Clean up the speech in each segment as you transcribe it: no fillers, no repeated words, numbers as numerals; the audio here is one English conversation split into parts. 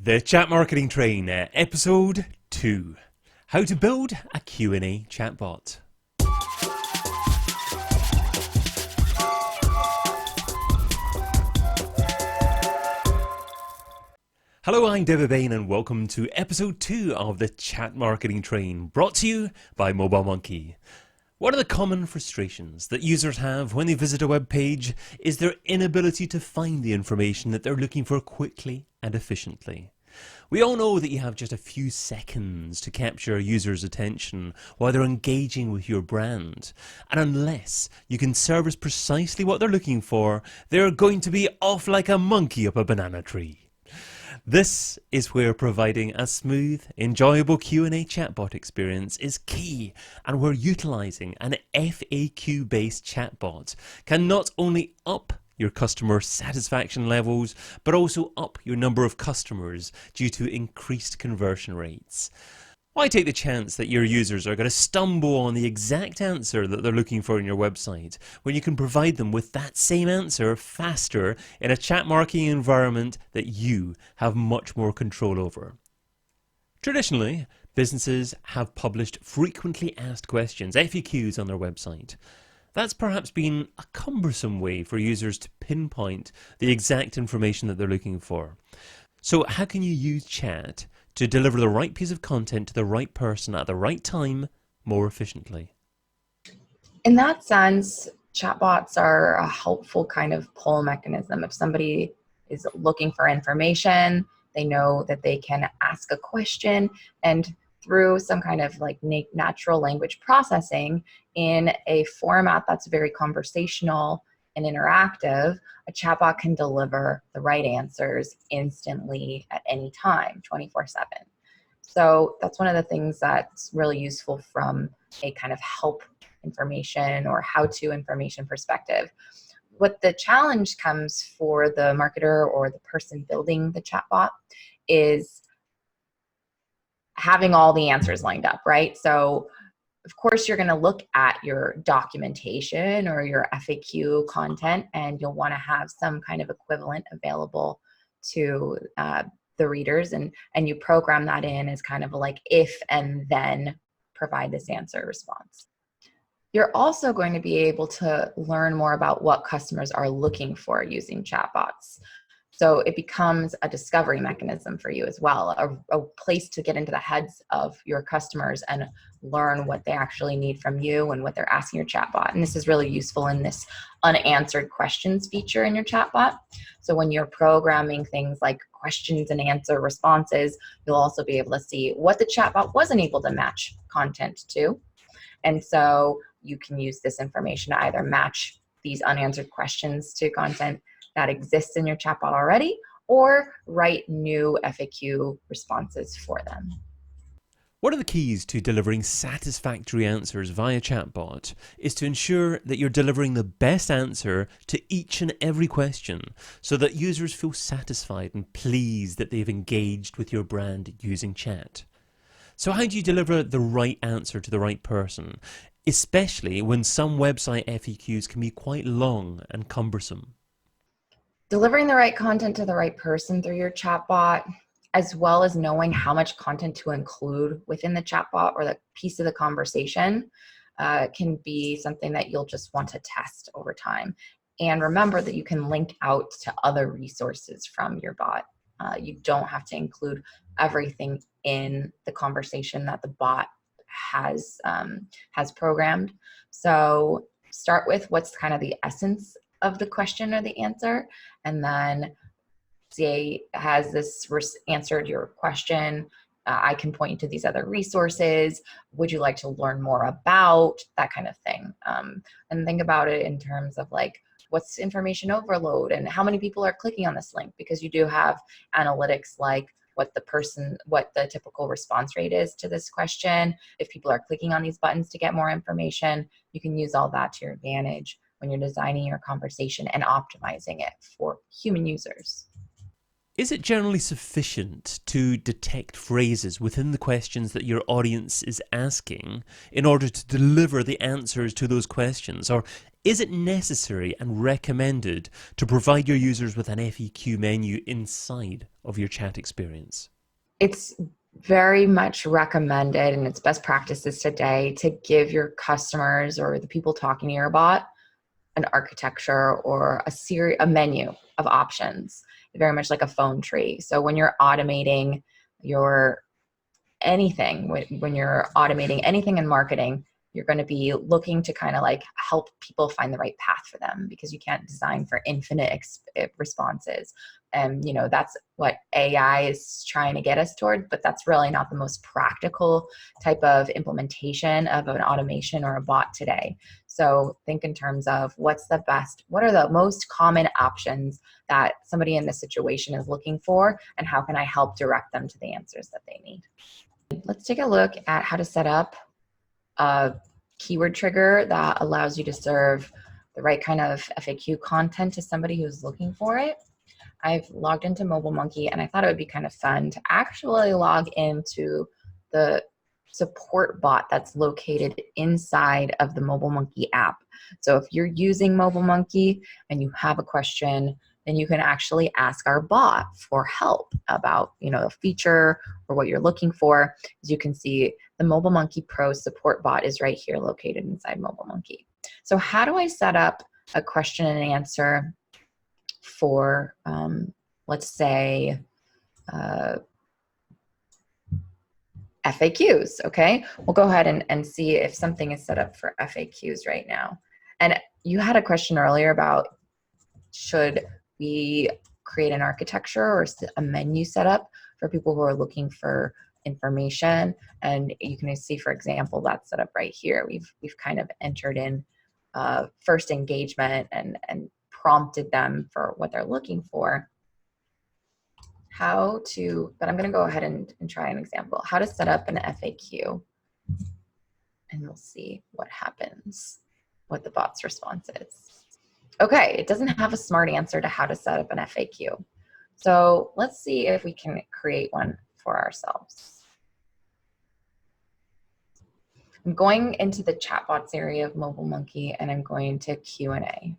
The Chat Marketing Train, Episode 2. How to build a Q&A chatbot. Hello, I'm David Bain and welcome to Episode 2 of the Chat Marketing Train, brought to you by Mobile Monkey. One of the common frustrations that users have when they visit a web page is their inability to find the information that they're looking for quickly and efficiently. We all know that you have just a few seconds to capture a user's attention while they're engaging with your brand. And unless you can service precisely what they're looking for, they're going to be off like a monkey up a banana tree. This is where providing a smooth, enjoyable Q&A chatbot experience is key, and where utilizing an FAQ-based chatbot can not only up your customer satisfaction levels, but also up your number of customers due to increased conversion rates. Why take the chance that your users are going to stumble on the exact answer that they're looking for in your website when you can provide them with that same answer faster in a chat marketing environment that you have much more control over? Traditionally, businesses have published frequently asked questions, FAQs, on their website. That's perhaps been a cumbersome way for users to pinpoint the exact information that they're looking for. So how can you use chat to deliver the right piece of content to the right person at the right time more efficiently? In that sense, chatbots are a helpful kind of pull mechanism. If somebody is looking for information, they know that they can ask a question, and through some kind of like natural language processing in a format that's very conversational and interactive, a chatbot can deliver the right answers instantly at any time, 24/7. So that's one of the things that's really useful from a kind of help information or how-to information perspective. What the challenge comes for the marketer or the person building the chatbot is having all the answers lined up, right? So of course, you're going to look at your documentation or your FAQ content, and you'll want to have some kind of equivalent available to the readers, and you program that in as kind of like if and then provide this answer response. You're also going to be able to learn more about what customers are looking for using chatbots. So it becomes a discovery mechanism for you as well, a place to get into the heads of your customers and learn what they actually need from you and what they're asking your chatbot. And this is really useful in this unanswered questions feature in your chatbot. So when you're programming things like questions and answer responses, you'll also be able to see what the chatbot wasn't able to match content to. And so you can use this information to either match these unanswered questions to content that exists in your chatbot already, or write new FAQ responses for them. One of the keys to delivering satisfactory answers via chatbot is to ensure that you're delivering the best answer to each and every question so that users feel satisfied and pleased that they've engaged with your brand using chat. So how do you deliver the right answer to the right person, especially when some website FAQs can be quite long and cumbersome? Delivering the right content to the right person through your chatbot, as well as knowing how much content to include within the chatbot or the piece of the conversation, can be something that you'll just want to test over time. And remember that you can link out to other resources from your bot. You don't have to include everything in the conversation that the bot has programmed. So start with what's kind of the essence of the question or the answer, and then say, has this answered your question? I can point you to these other resources. Would you like to learn more about that kind of thing? And think about it in terms of like, what's information overload and how many people are clicking on this link, because you do have analytics like what the typical response rate is to this question. If people are clicking on these buttons to get more information, you can use all that to your advantage when you're designing your conversation and optimizing it for human users. Is it generally sufficient to detect phrases within the questions that your audience is asking in order to deliver the answers to those questions? Or Is it necessary and recommended to provide your users with an FAQ menu inside of your chat experience? It's very much recommended, and it's best practices today to give your customers or the people talking to your bot an architecture or a menu of options, very much like a phone tree. So when you're automating your anything, when you're automating anything in marketing, you're going to be looking to kind of like help people find the right path for them, because you can't design for infinite responses. And that's what AI is trying to get us toward, but that's really not the most practical type of implementation of an automation or a bot today. So think in terms of what are the most common options that somebody in this situation is looking for, and how can I help direct them to the answers that they need. Let's take a look at how to set up a keyword trigger that allows you to serve the right kind of FAQ content to somebody who's looking for it. I've logged into MobileMonkey, and I thought it would be kind of fun to actually log into the support bot that's located inside of the MobileMonkey app. So if you're using MobileMonkey and you have a question, then you can actually ask our bot for help about a feature or what you're looking for. As you can see, the MobileMonkey Pro support bot is right here located inside MobileMonkey. So how do I set up a question and answer for, let's say, FAQs, okay? We'll go ahead and see if something is set up for FAQs right now. And you had a question earlier about, should we create an architecture or a menu setup for people who are looking for information? And you can see, for example, that's set up right here. We've kind of entered in first engagement and prompted them for what they're looking for. But I'm going to go ahead and try an example. How to set up an FAQ. And we'll see what happens, what the bot's response is. Okay, it doesn't have a smart answer to how to set up an FAQ. So let's see if we can create one for ourselves. I'm going into the chatbots area of MobileMonkey, and I'm going to Q&A.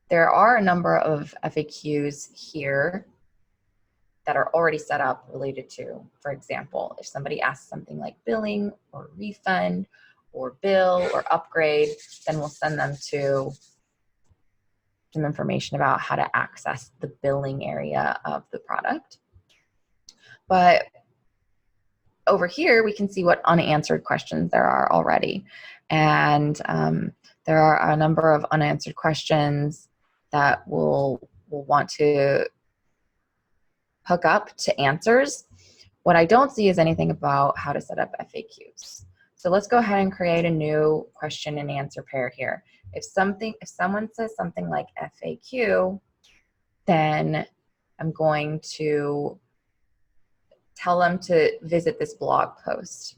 There are a number of FAQs here that are already set up related to, for example, if somebody asks something like billing or refund or bill or upgrade, then we'll send them to some information about how to access the billing area of the product. But over here, we can see what unanswered questions there are already. And there are a number of unanswered questions that we'll want to hook up to answers. What I don't see is anything about how to set up FAQs. So let's go ahead and create a new question and answer pair here. If someone says something like FAQ, then I'm going to tell them to visit this blog post.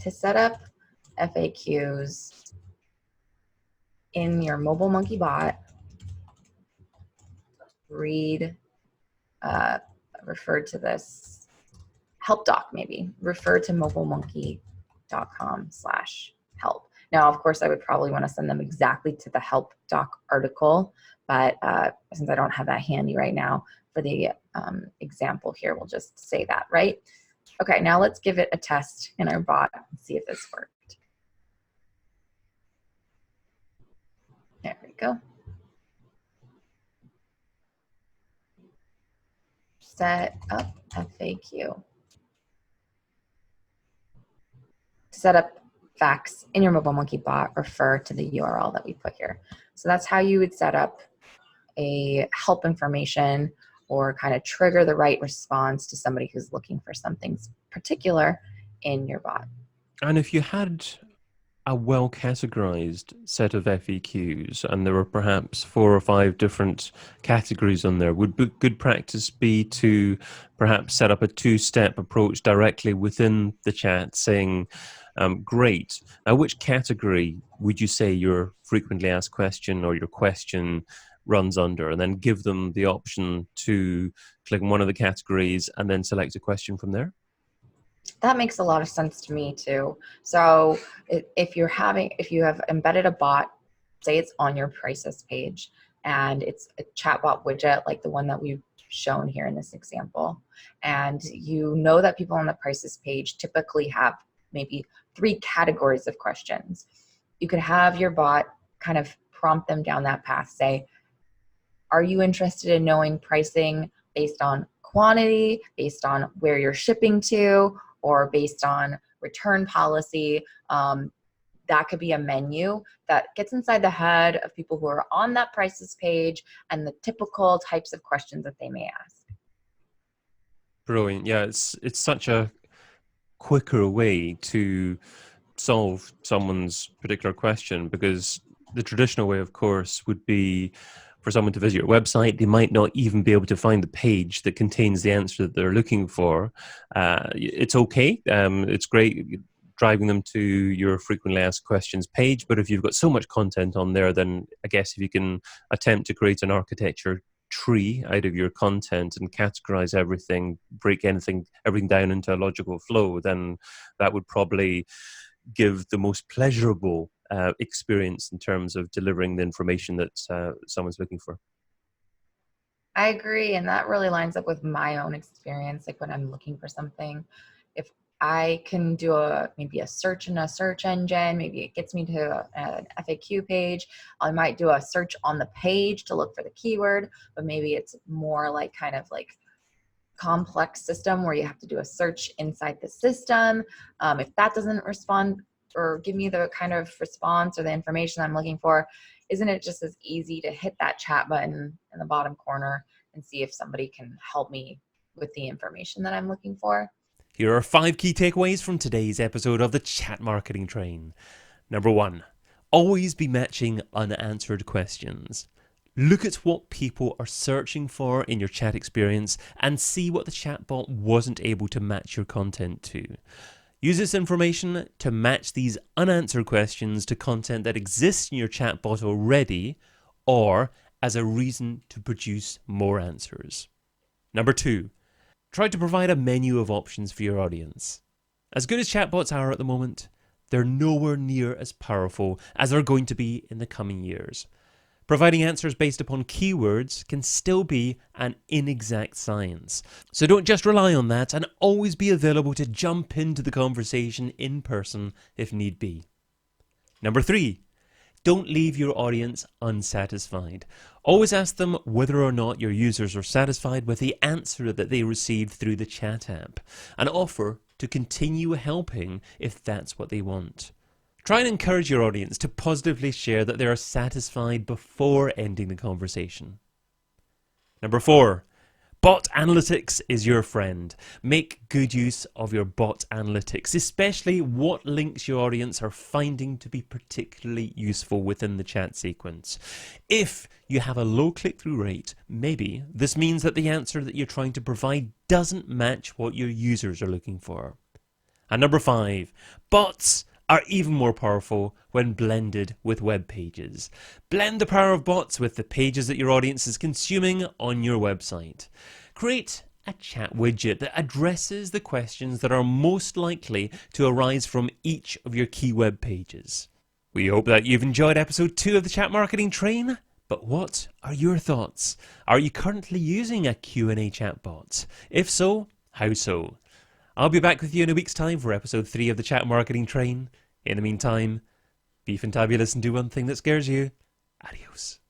To set up FAQs in your MobileMonkey bot, refer to this help doc, maybe. Refer to mobilemonkey.com/help. Now, of course, I would probably want to send them exactly to the help doc article, but since I don't have that handy right now for the example here, we'll just say that, right? Okay, now let's give it a test in our bot and see if this worked. There we go. Set up FAQ. To set up facts in your MobileMonkey bot, refer to the URL that we put here. So that's how you would set up a help information or kind of trigger the right response to somebody who's looking for something particular in your bot. And if you had a well-categorized set of FAQs and there were perhaps 4 or 5 different categories on there, would good practice be to perhaps set up a 2-step approach directly within the chat saying, great, now which category would you say your frequently asked question or your question runs under, and then give them the option to click on one of the categories and then select a question from there? That makes a lot of sense to me too. So if you have embedded a bot, say it's on your prices page, and it's a chatbot widget like the one that we've shown here in this example, and you know that people on the prices page typically have maybe 3 categories of questions. You could have your bot kind of prompt them down that path, say, are you interested in knowing pricing based on quantity, based on where you're shipping to, or based on return policy? That could be a menu that gets inside the head of people who are on that prices page and the typical types of questions that they may ask. Brilliant. Yeah, it's such a quicker way to solve someone's particular question, because the traditional way, of course, would be for someone to visit your website. They might not even be able to find the page that contains the answer that they're looking for. It's okay. It's great driving them to your frequently asked questions page, but if you've got so much content on there, then I guess if you can attempt to create an architecture tree out of your content and categorize everything, break everything down into a logical flow, then that would probably give the most pleasurable experience in terms of delivering the information that someone's looking for. I agree, and that really lines up with my own experience. Like when I'm looking for something, if I can do maybe a search in a search engine, maybe it gets me to an FAQ page. I might do a search on the page to look for the keyword, but maybe it's more like kind of like complex system where you have to do a search inside the system. If that doesn't respond or give me the kind of response or the information I'm looking for, isn't it just as easy to hit that chat button in the bottom corner and see if somebody can help me with the information that I'm looking for? Here are 5 key takeaways from today's episode of the Chat Marketing Train. Number 1, always be matching unanswered questions. Look at what people are searching for in your chat experience and see what the chatbot wasn't able to match your content to. Use this information to match these unanswered questions to content that exists in your chatbot already, or as a reason to produce more answers. Number 2, try to provide a menu of options for your audience. As good as chatbots are at the moment, they're nowhere near as powerful as they're going to be in the coming years. Providing answers based upon keywords can still be an inexact science. So don't just rely on that, and always be available to jump into the conversation in person if need be. Number 3, don't leave your audience unsatisfied. Always ask them whether or not your users are satisfied with the answer that they received through the chat app, and offer to continue helping if that's what they want. Try and encourage your audience to positively share that they are satisfied before ending the conversation. Number 4, bot analytics is your friend. Make good use of your bot analytics, especially what links your audience are finding to be particularly useful within the chat sequence. If you have a low click-through rate, maybe this means that the answer that you're trying to provide doesn't match what your users are looking for. And number 5, bots are even more powerful when blended with web pages. Blend the power of bots with the pages that your audience is consuming on your website. Create a chat widget that addresses the questions that are most likely to arise from each of your key web pages. We hope that you've enjoyed episode 2 of the Chat Marketing Train, but what are your thoughts? Are you currently using a Q&A chatbot? If so, how so? I'll be back with you in a week's time for episode 3 of the Chat Marketing Train. In the meantime, be fantabulous and do one thing that scares you. Adios.